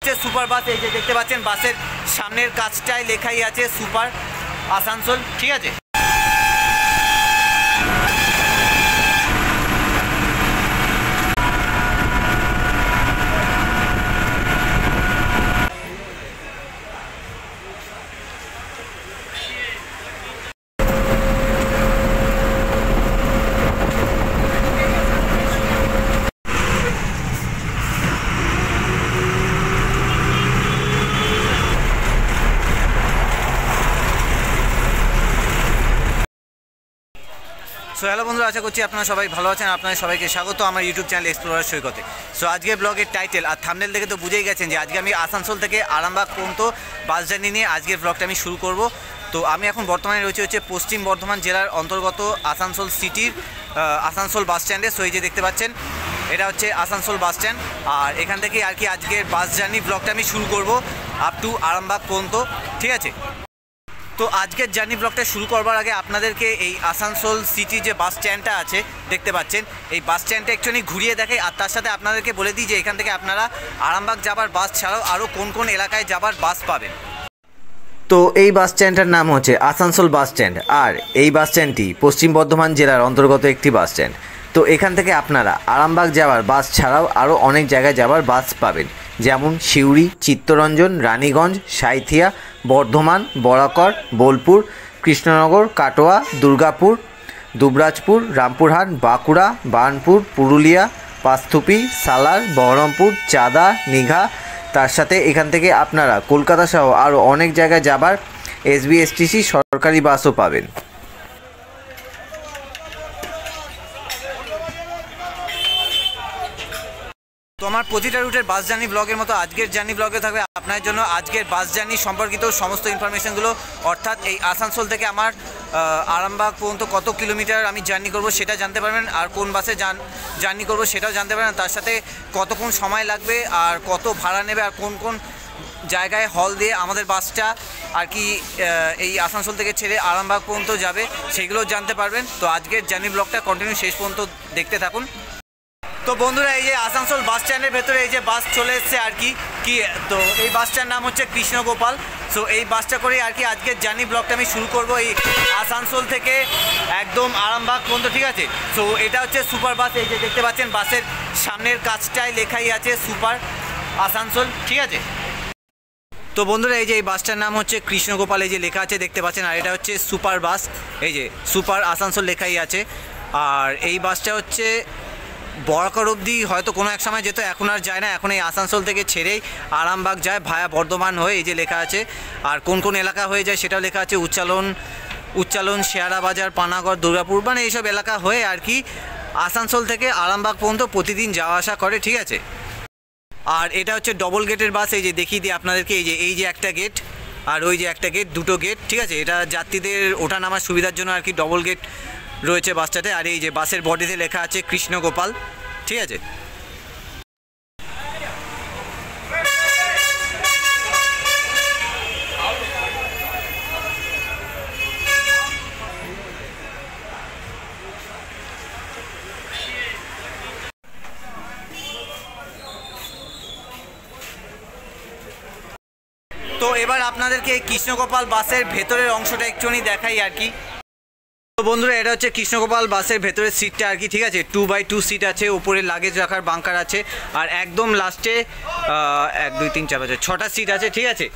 হচ্ছে super bus. এই যে দেখতে পাচ্ছেন বাসের সামনের কাজটায় লেখাই আছে সুপার আসানসোল, ঠিক আছে। সো হ্যালো বন্ধুরা, আশা করছি আপনারা সবাই ভালো আছেন। আপনাদের সবাইকে স্বাগত আমার ইউটিউব চ্যানেল এক্সপ্লোরার সৈকতে। সো আজকে ব্লগের টাইটেল আর থাম্বনেল দেখে তো বুঝেই গেছেন যে আজকে আমি আসানসোল থেকে আরামবাগ পর্যন্ত বাস জার্নি নিয়ে আজকের ব্লগটা আমি শুরু করব। তো আমি এখন বর্তমানে রয়েছে পশ্চিম বর্ধমান জেলার অন্তর্গত আসানসোল সিটির আসানসোল বাস স্ট্যান্ডে। সো এই যে দেখতে পাচ্ছেন এটা হচ্ছে আসানসোল বাস স্ট্যান্ড, আর এখান থেকে আর কি আজকের বাস জার্নি ব্লগটা আমি শুরু করব আপ টু আরামবাগ পর্যন্ত, ঠিক আছে। তো আজকের জার্নি ব্লগটা শুরু করবার আগে আপনাদেরকে এই আসানসোল সিটি যে বাস স্ট্যান্ডটা আছে দেখতে পাচ্ছেন, এই বাস স্ট্যান্ডটা একটুখানি ঘুরিয়ে দেখাই, আর তার সাথে আপনাদেরকে বলে দিই যে এখান থেকে আপনারা আরামবাগ যাবার বাস ছাড়াও আরও কোন কোন এলাকায় যাবার বাস পাবেন। তো এই বাস স্ট্যান্ডটার নাম হচ্ছে আসানসোল বাস স্ট্যান্ড, আর এই বাস স্ট্যান্ডটি পশ্চিম বর্ধমান জেলার অন্তর্গত একটি বাস স্ট্যান্ড। তো এখান থেকে আপনারা আরামবাগ যাওয়ার বাস ছাড়াও আরও অনেক জায়গায় যাবার বাস পাবেন, যেমন সিউড়ি, চিত্তরঞ্জন, রানীগঞ্জ, সাঁইথিয়া, বর্ধমান, বরাকর, বোলপুর, কৃষ্ণনগর, কাটোয়া, দুর্গাপুর, দুবরাজপুর, রামপুরহাট, বাঁকুড়া, বার্নপুর, পুরুলিয়া, পাঁচথুপি, সালার, বহরমপুর, চাঁদা, দীঘা। তার সাথে এখান থেকে আপনারা কলকাতা সহ আরও অনেক জায়গায় যাবার এসবিএসটিসি সরকারি বাসও পাবেন। তো আমার প্রতিটা রুটের বাস জার্নি ব্লগের মতো আজকের জার্নি ব্লগে থাকবে আপনার জন্য আজকের বাস জার্নি সম্পর্কিত সমস্ত ইনফরমেশনগুলো, অর্থাৎ এই আসানসোল থেকে আমার আরামবাগ পর্যন্ত কত কিলোমিটার আমি জার্নি করব সেটা জানতে পারবেন, আর কোন বাসে জার্নি করব সেটাও জানতে পারবেন। তার সাথে কতক্ষণ সময় লাগবে আর কত ভাড়া নেবে আর কোন কোন জায়গায় হল দিয়ে আমাদের বাসটা আর কি এই আসানসোল থেকে ছেড়ে আরামবাগ পর্যন্ত যাবে সেগুলোও জানতে পারবেন। তো আজকের জার্নি ব্লগটা কন্টিনিউ শেষ পর্যন্ত দেখতে থাকুন। তো বন্ধুরা, এই যে আসানসোল বাস স্ট্যান্ডের ভেতরে এই যে বাস চলে এসছে আর কি তো এই বাসটার নাম হচ্ছে কৃষ্ণগোপাল। সো এই বাসটা করে আর কি আজকের জার্নি ব্লগটা আমি শুরু করব এই আসানসোল থেকে একদম আরামবাগ পর্যন্ত, ঠিক আছে। সো এটা হচ্ছে সুপার বাস। এই যে দেখতে পাচ্ছেন বাসের সামনের কাজটায় লেখাই আছে সুপার আসানসোল, ঠিক আছে। তো বন্ধুরা, এই যে এই বাসটার নাম হচ্ছে কৃষ্ণগোপাল, এই যে লেখা আছে দেখতে পাচ্ছেন, আর এটা হচ্ছে সুপার বাস, এই যে সুপার আসানসোল লেখাই আছে। আর এই বাসটা হচ্ছে বরাকর অবধি হয়তো কোনো এক সময় যেত, এখন আর যায় না, এখন এই আসানসোল থেকে ছেড়েই আরামবাগ যায় ভায়া বর্ধমান হয়ে, এই যে লেখা আছে। আর কোন কোন এলাকা হয়ে যায় সেটাও লেখা আছে, উচ্চালন, শেয়ারা বাজার, পানাগড়, দুর্গাপুর, মানে এইসব এলাকা হয়ে আর কি আসানসোল থেকে আরামবাগ পর্যন্ত প্রতিদিন যাওয়া আসা করে, ঠিক আছে। আর এটা হচ্ছে ডবল গেটের বাস, এই যে দেখিয়ে দিই আপনাদেরকে, এই যে একটা গেট আর ওই যে একটা গেট, দুটো গেট, ঠিক আছে। এটা যাত্রীদের ওঠা নামার সুবিধার জন্য আর কি ডবল গেট রয়েছে বাসটাতে। আর এই যে বাসের বডিতে লেখা আছে কৃষ্ণগোপাল, ঠিক আছে। তো এবার আপনাদেরকে কৃষ্ণগোপাল বাসের ভেতরের অংশটা একটুখানি দেখাই আর কি। তো বন্ধুরা, এটা হচ্ছে কৃষ্ণগোপাল বাসের ভেতরের সিটটা আর কি, ঠিক আছে। 2x2 সিট আছে, উপরে লাগেজ রাখার বাঙ্কার আছে, আর একদম লাস্টে 1 2 3 4 5 6টা সিট আছে, ঠিক আছে।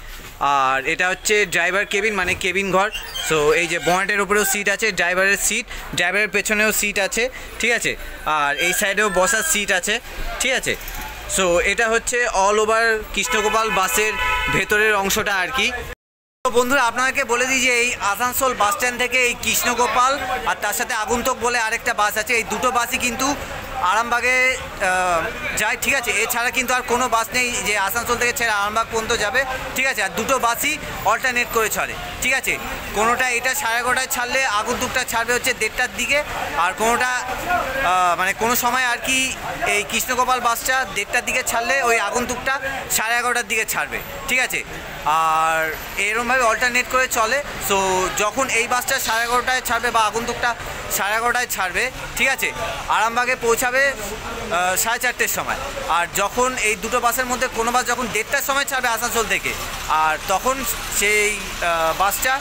আর এটা হচ্ছে ড্রাইভার কেবিন, মানে কেবিন ঘর। সো এই যে বনেটের উপরেও সিট আছে, ড্রাইভারের পেছনেও সিট আছে, ঠিক আছে। আর এই সাইডেও বসার সিট আছে, ঠিক আছে। সো এটা হচ্ছে অল ওভার কৃষ্ণগোপাল বাসের ভেতরের অংশটা আর কি। তো বন্ধুরা, আপনাদেরকে বলে দিই যে এই আসানসোল বাস স্ট্যান্ড থেকে এই কৃষ্ণগোপাল আর তার সাথে আগন্তুক বলে আরেকটা বাস আছে, এই দুটো বাসই কিন্তু আরামবাগে যায়, ঠিক আছে। এছাড়া কিন্তু আর কোনো বাস নেই যে আসানসোল থেকে ছেড়ে আরামবাগ পর্যন্ত যাবে, ঠিক আছে। আর দুটো বাসই অল্টারনেট করে চলে। ঠিক আছে। কোনোটা এটা 11:30টায় ছাড়লে আগন্তুকটা ছাড়বে হচ্ছে 1:30টার দিকে, আর কোনোটা মানে কোনো সময় আর কি এই কৃষ্ণগোপাল বাসটা 1:30টার দিকে ছাড়লে ওই আগন্তুকটা 11:30টার দিকে ছাড়বে, ঠিক আছে। আর এরকমভাবে অল্টারনেট করে চলে। সো যখন এই বাসটা 11:30টায় ছাড়বে বা আগন্তুকটা 11:30টায় ছাড়বে, ঠিক আছে, আরামবাগে পৌঁছাবে 4:30টার সময়। আর যখন এই দুটো বাসের মধ্যে কোনো বাস যখন 1:30টার সময় ছাড়বে আসানসোল থেকে, আর তখন সেই বাসটা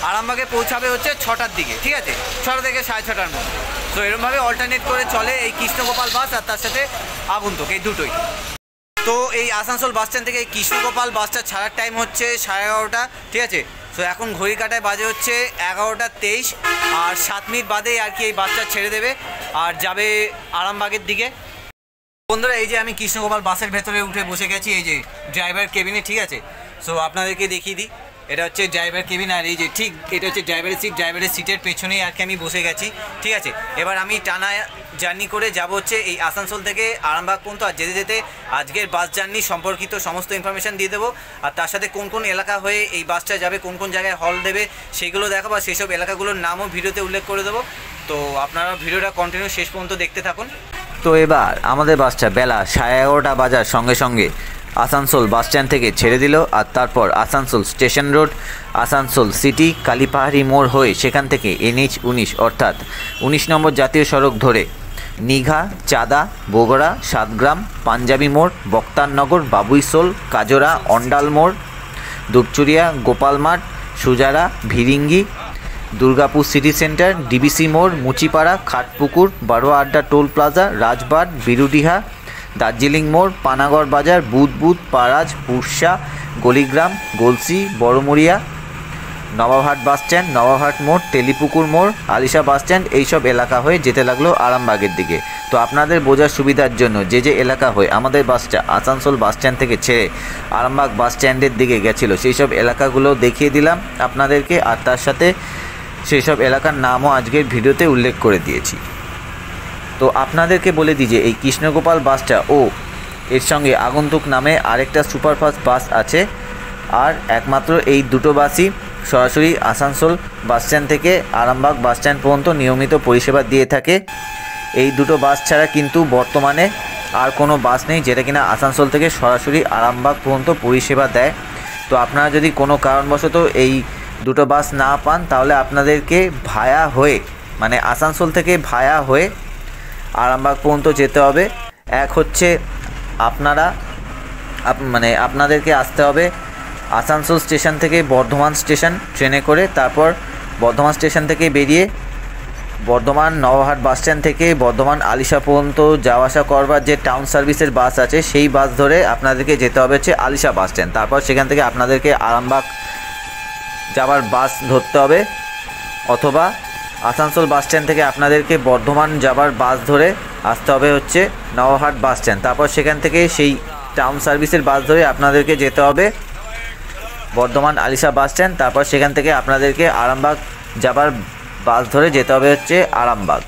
আরামবাগে পৌঁছাবে হচ্ছে 6টার দিকে, ঠিক আছে, 6টা থেকে 6:30টার মধ্যে। তো এরকমভাবে অল্টারনেট করে চলে এই কৃষ্ণগোপাল বাস আর তার সাথে আগন্তুক, এই দুটোই। তো এই আসানসোল বাস স্ট্যান্ড থেকে এই কৃষ্ণগোপাল বাসটা ছাড়ার টাইম হচ্ছে 11:30, ঠিক আছে। তো এখন ঘড়ি কাটায় বাজে হচ্ছে 11:23, আর 7 মিনিট বাদেই আর কি এই বাসটা ছেড়ে দেবে আর যাবে আরামবাগের দিকে। বন্ধুরা, এই যে আমি কৃষ্ণগোপাল বাসের ভেতরে উঠে বসে গেছি, এই যে ড্রাইভার কেবিনে, ঠিক আছে। সো আপনাদেরকে দেখিয়ে দিই, এটা হচ্ছে ড্রাইভার কেবিন, আর এই যে ঠিক এটা হচ্ছে ড্রাইভারের সিট। ড্রাইভারের সিটের পেছনেই আর কি আমি বসে গেছি, ঠিক আছে। এবার আমি টানা জার্নি করে যাব হচ্ছে এই আসানসোল থেকে আরামবাগ পর্যন্ত, আর যেতে যেতে আজকের বাস জার্নি সম্পর্কিত সমস্ত ইনফরমেশান দিয়ে দেবো, আর তার সাথে কোন কোন এলাকা হয়ে এই বাসটা যাবে, কোন কোন জায়গায় হল দেবে সেগুলো দেখাবো, আর সেসব এলাকাগুলোর নামও ভিডিওতে উল্লেখ করে দেবো। তো আপনারা ভিডিওটা কন্টিনিউ শেষ পর্যন্ত দেখতে থাকুন। তো এবার আমাদের বাসটা বেলা 11:30 বাজার সঙ্গে সঙ্গে আসানসোল বাস স্ট্যান্ড থেকে ছেড়ে দিল, আর তারপর Asansol station road, Asansol city, Kalipahari মোড় হয়ে সেখান থেকে NH-19 অর্থাৎ 19 নম্বর জাতীয় সড়ক ধরে নিঘা, চাঁদা, বগুড়া, সাতগ্রাম, পাঞ্জাবি মোড়, বক্তারনগর, বাবুইশোল, কাজরা, অন্ডাল মোড়, Dupchuria, Gopalmath, Sujara, Bhiringi, Durgapur city centre, DBC মোড়, মুচিপাড়া, খাটপুকুর, বারোয়া আড্ডা টোল প্লাজা, রাজবাট, বিরুডিহা, দার্জিলিং মোড়, পানাগড় বাজার, বুধবুধ, পারাজ, পুরসা, গলিগ্রাম, গলসি, বড়মুড়িয়া, নবাবহাট বাস স্ট্যান্ড, নবাবহাট মোড়, তেলিপুকুর মোড়, আলিশা বাস স্ট্যান্ড, এইসব এলাকা হয়ে যেতে লাগলো আরামবাগের দিকে। তো আপনাদের বোঝার সুবিধার জন্য যে যে এলাকা হয়ে আমাদের বাসটা আসানসোল বাস স্ট্যান্ড থেকে ছেড়ে আরামবাগ বাস স্ট্যান্ডের দিকে গেছিলো সেই সব এলাকাগুলো দেখিয়ে দিলাম আপনাদেরকে, আর তার সাথে সেই সব এলাকার নামও আজকের ভিডিওতে উল্লেখ করে দিয়েছি। তো আপনাদেরকে বলে দিই যে এই কৃষ্ণগোপাল বাসটা ও এর সঙ্গে আগন্তুক নামে আরেকটা সুপারফাস্ট বাস আছে, আর একমাত্র এই দুটো বাসই সরাসরি আসানসোল বাস স্ট্যান্ড থেকে আরামবাগ বাস স্ট্যান্ড পর্যন্ত নিয়মিত পরিষেবা দিয়ে থাকে। এই দুটো বাস ছাড়া কিন্তু বর্তমানে আর কোনো বাস নেই যেটা কিনা আসানসোল থেকে সরাসরি আরামবাগ পর্যন্ত পরিষেবা দেয়। তো আপনারা যদি কোনো কারণবশত এই দুটো বাস না পান তাহলে আপনাদেরকে ভায়া হয়ে মানে আসানসোল থেকে ভায়া হয়ে আরামবাগ পর্যন্ত যেতে হবে। এক হচ্ছে আপনাদেরকে আসতে হবে আসানসোল স্টেশন থেকে বর্ধমান স্টেশন ট্রেনে করে, তারপর বর্ধমান স্টেশন থেকে বেরিয়ে বর্ধমান নবাবহাট বাস স্ট্যান্ড থেকে বর্ধমান আলিশা পর্যন্ত যাওয়া আসা করবার যে টাউন সার্ভিসের বাস আছে সেই বাস ধরে আপনাদেরকে যেতে হবে হচ্ছে আলিশা বাস স্ট্যান্ড। তারপর সেখান থেকে আপনাদেরকে আরামবাগ যাওয়ার বাস ধরতে হবে, অথবা আসানসোল বাস স্ট্যান্ড থেকে আপনাদেরকে বর্ধমান যাবার বাস ধরে আসতে হবে হচ্ছে নবাবহাট বাস স্ট্যান্ড। তারপর সেখান থেকে সেই টাউন সার্ভিসের বাস ধরে আপনাদেরকে যেতে হবে বর্ধমান আলিশা বাস স্ট্যান্ড। তারপর সেখান থেকে আপনাদেরকে আরামবাগ যাবার বাস ধরে যেতে হবে হচ্ছে আরামবাগ।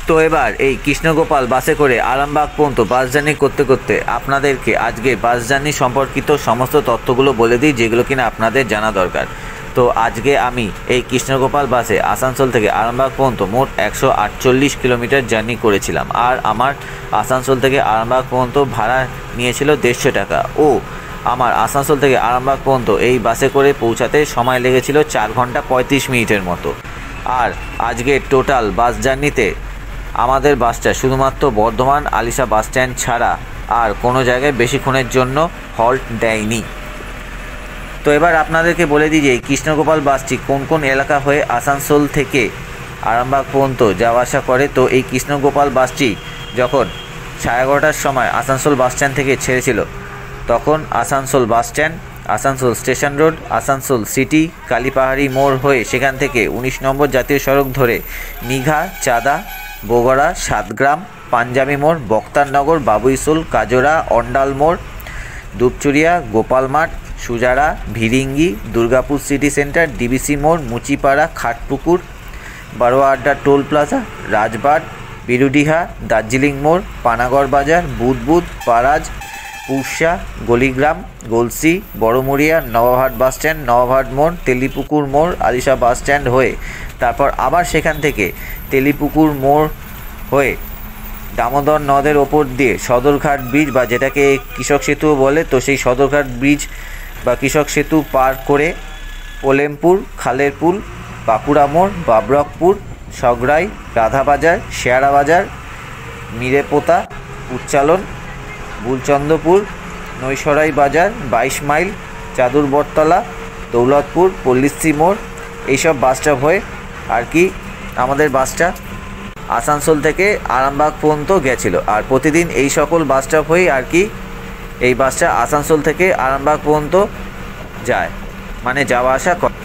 তো এবার এই কৃষ্ণগোপাল বাসে করে আরামবাগ পর্যন্ত বাস জার্নি করতে করতে আপনাদেরকে আজকে বাস জার্নি সম্পর্কিত সমস্ত তথ্যগুলো বলে দিই যেগুলো কিনা আপনাদের জানা দরকার। তো আজকে আমি এই কৃষ্ণগোপাল বাসে আসানসোল থেকে আরামবাগ পর্যন্ত মোট 148 কিলোমিটার জার্নি করেছিলাম, আর আমার আসানসোল থেকে আরামবাগ পর্যন্ত ভাড়া নিয়েছিল 150 টাকা, ও আমার আসানসোল থেকে আরামবাগ পর্যন্ত এই বাসে করে পৌঁছাতে সময় লেগেছিল 4 ঘন্টা 35 মিনিটের মতো। আর আজকে টোটাল বাস জার্নিতে আমাদের বাসটা শুধুমাত্র বর্ধমান আলিশা বাস স্ট্যান্ড ছাড়া আর কোনো জায়গায় বেশিক্ষণের জন্য হল্ট দেয়নি। তো এবার আপনাদেরকে বলে দিই যে এই কৃষ্ণগোপাল বাসটি কোন কোন এলাকা হয়ে আসানসোল থেকে আরামবাগ পর্যন্ত যাওয়া আসা করে। তো এই কৃষ্ণগোপাল বাসটি যখন 11:30টার সময় আসানসোল বাস স্ট্যান্ড থেকে ছেড়েছিল তখন Asansol bus stand, Asansol station road, Asansol city, Kalipahari মোড় হয়ে সেখান থেকে 19 নম্বর জাতীয় সড়ক ধরে নিঘা, চাঁদা, বগুড়া, সাতগ্রাম, পাঞ্জাবি মোড়, বক্তারনগর, বাবুইশোল, কাজরা, অন্ডাল মোড়, Dupchuria, Gopalmath, Sujara, Bhiringi, Durgapur city centre, DBC মোড়, মুচিপাড়া, খাটপুকুর, বারোয়া আড্ডা টোল প্লাজা, রাজবাট, বিরুডিহা, দার্জিলিং মোড়, পানাগড় বাজার, বুধবুধ, পারাজ, পুরসা, গলিগ্রাম, গলসি, বড়মুড়িয়া, নবাবহাট বাসস্ট্যান্ড, নবাবহাট মোড়, তেলিপুকুর মোড়, আলিশা বাসস্ট্যান্ড হয়ে তারপর আবার সেখান থেকে তেলিপুকুর মোড় হয়ে দামোদর নদের ওপর দিয়ে সদরঘাট ব্রিজ বা যেটাকে কৃষক সেতু বলে, তো সেই সদরঘাট ব্রিজ বা কৃষক সেতু পার করে পোলেমপুর, খালেরপুল, বাঁকুড়া মোড়, বাবরকপুর, সগড়াই, রাধাবাজার, শেয়ারা বাজার, মিরেপোতা, উচ্চালন, বুলচন্দ্রপুর, নৈসরাই বাজার, 22 মাইল, চাদুর বটতলা, দৌলতপুর, পল্লিশ্রী মোড় এইসব বাস স্টপ হয়ে আর কি আমাদের বাসটা আসানসোল থেকে আরামবাগ পর্যন্ত গেছিলো। আর প্রতিদিন এই সকল বাস স্টপ হয়েই আর কি এই বাসটা আসানসোল থেকে আরামবাগ পর্যন্ত যায়, মানে যাওয়া আসা করে।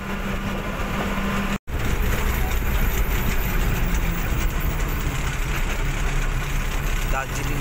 দার্জিলিং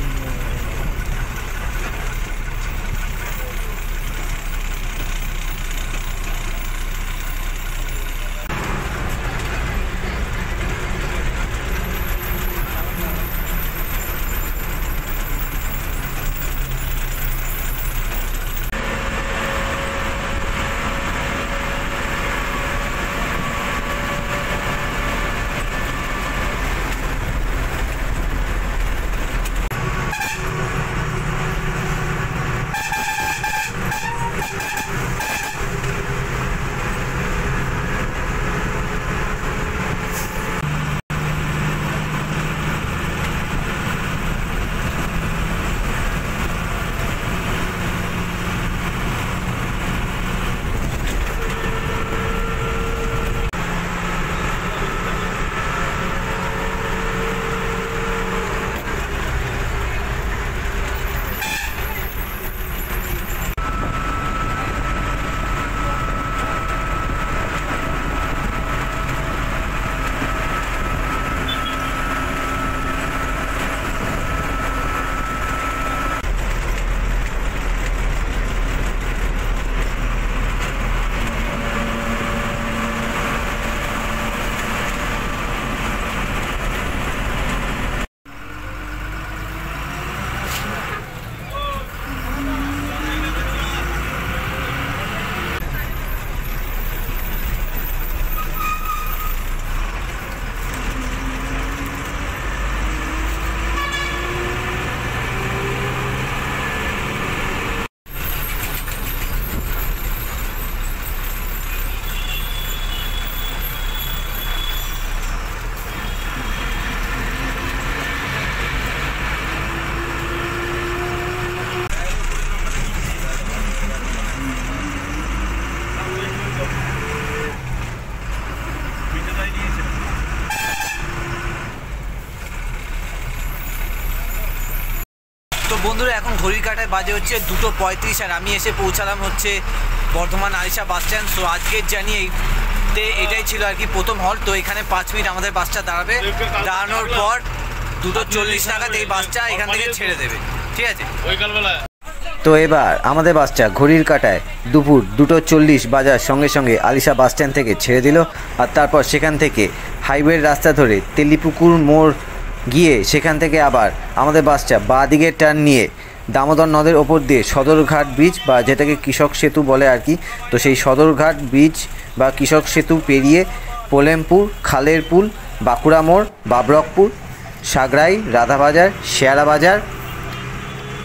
তো বন্ধুরা এখন ঘড়ির কাঁটায় বাজে হচ্ছে 2:35 আর আমি এসে পৌঁছালাম হচ্ছে Bardhaman Alisha bus stand. So আজকের জার্নি এটাই ছিল আর কি প্রথম হল্ট। তো এখানে 5 মিনিট আমাদের বাসটা দাঁড়াবে, দাঁড়ানোর পর 2:40 নাগাদ এই বাসটা এখান থেকে ছেড়ে দেবে, ঠিক আছে? তো এবার আমাদের বাসটা ঘড়ির কাঁটায় দুপুর 2:40 বাজার সঙ্গে সঙ্গে আলিশা বাস স্ট্যান্ড থেকে ছেড়ে দিল। আর তারপর সেখান থেকে হাইওয়ের রাস্তা ধরে তেলিপুকুর মোড় গিয়ে সেখান থেকে আবার আমাদের বাসটা বাঁ দিকের টার্ন নিয়ে দামোদর নদের ওপর দিয়ে সদরঘাট ব্রিজ বা যেটাকে কৃষক সেতু বলে আর কি, তো সেই সদরঘাট ব্রিজ বা কৃষক সেতু পেরিয়ে পোলেমপুর, খালেরপুল, বাঁকুড়া মোড়, বাবরকপুর, সাগড়াই, রাধাবাজার, শেয়ারা বাজার,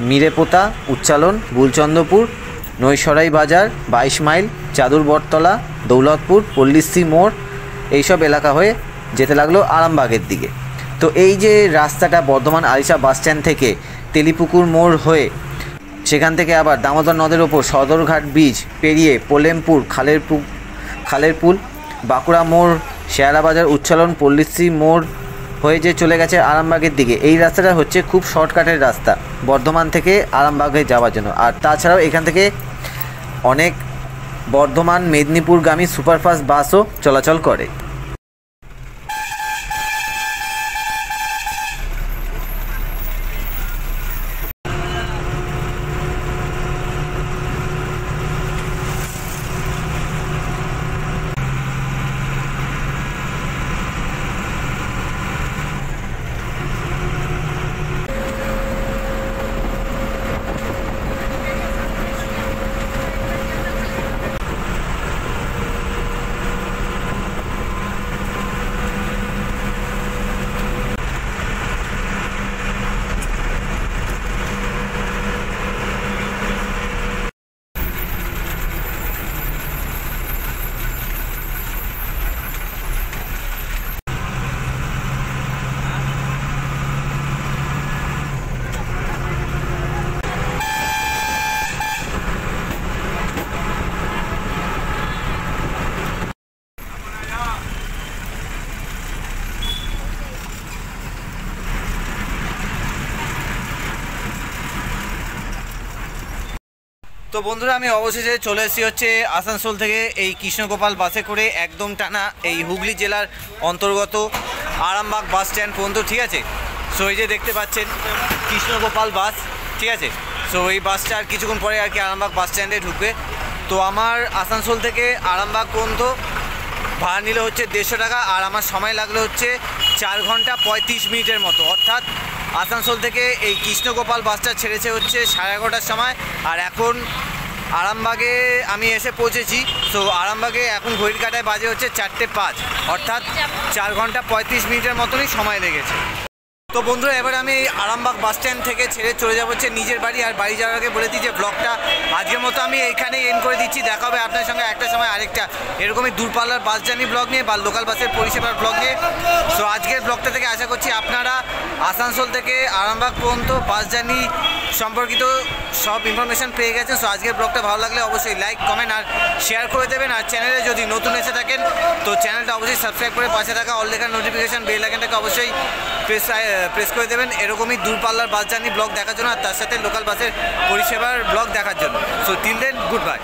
মিরেপোতা, উচ্চালন, বুলচন্দ্রপুর, নৈসরাই বাজার, 22 মাইল, চাদুর বটতলা, দৌলতপুর, পল্লিশ্রী মোড় এইসব এলাকা হয়ে যেতে লাগলো আরামবাগের দিকে। তো এই যে রাস্তাটা বর্ধমান আলিশা বাস স্ট্যান্ড থেকে তেলিপুকুর মোড় হয়ে সেখান থেকে আবার দামোদর নদের ওপর সদরঘাট ব্রিজ পেরিয়ে পোলেমপুর, খালেরপুল, বাঁকুড়া মোড়, শেয়ারা বাজার, উচ্চালন, পল্লিশ্রী মোড় হয়ে যে চলে গেছে আরামবাগের দিকে। এই রাস্তাটা হচ্ছে খুব শর্টকাটের রাস্তা বর্ধমান থেকে আরামবাগে যাওয়ার জন্য। আর তাছাড়াও এখান থেকে অনেক বর্ধমান মেদিনীপুরগামী সুপারফাস্ট বাসও চলাচল করে। তো বন্ধুরা আমি অবশেষে চলে এসেছি হচ্ছে আসানসোল থেকে এই কৃষ্ণগোপাল বাসে করে একদম টানা এই হুগলি জেলার অন্তর্গত আরামবাগ বাস স্ট্যান্ড পর্যন্ত, ঠিক আছে। সো এই যে দেখতে পাচ্ছেন কৃষ্ণগোপাল বাস, ঠিক আছে। সো এই বাসটা আর কিছুক্ষণ পরে আর কি আরামবাগ বাস স্ট্যান্ডে ঢুকবে। তো আমার আসানসোল থেকে আরামবাগ পর্যন্ত ভাড়া নিলে হচ্ছে 150 টাকা, আর আমার সময় লাগলো হচ্ছে 4 ঘন্টা 35 মিনিটের মতো। অর্থাৎ আসানসোল থেকে এই কৃষ্ণগোপাল বাসটা ছেড়েছে হচ্ছে 11:30টার সময়, আর এখন আরামবাগে আমি এসে পৌঁছেছি। সো আরামবাগে এখন ঘড়ির কাঁটায় বাজে হচ্ছে 4:05, অর্থাৎ 4 ঘন্টা 35 মিনিটের মতনই সময় লেগেছে। তো বন্ধুরা এবার আমি আরামবাগ বাস স্ট্যান্ড থেকে ছেড়ে চলে যাবো হচ্ছে নিজের বাড়ি। আর বাড়ি যাওয়ার আগে বলে দিই যে ব্লগটা আজকের মতো আমি এইখানেই এন্ড করে দিচ্ছি। দেখা হবে আপনার সঙ্গে একটা সময় আরেকটা এরকমই দূরপাল্লার বাস জার্নি ব্লগ নিয়ে বা লোকাল বাসের পরিষেবার ব্লগ নিয়ে। সো আজকের ব্লগটা থেকে আশা করছি আপনারা আসানসোল থেকে আরামবাগ পর্যন্ত বাস জার্নি সম্পর্কিত সব ইনফরমেশান পেয়ে গেছেন। সো আজকের ব্লগটা ভালো লাগলে অবশ্যই লাইক, কমেন্ট আর শেয়ার করে দেবেন। আর চ্যানেলে যদি নতুন এসে থাকেন তো চ্যানেলটা অবশ্যই সাবস্ক্রাইব করে পাশে থাকা অল লেখার নোটিফিকেশান বেল আইকনটাকে অবশ্যই প্রেস করে দেবেন এরকমই দূরপাল্লার বাস জার্নি ব্লগ দেখার জন্য, আর তার সাথে লোকাল বাসের পরিষেবার ব্লগ দেখার জন্য। So till then, good by.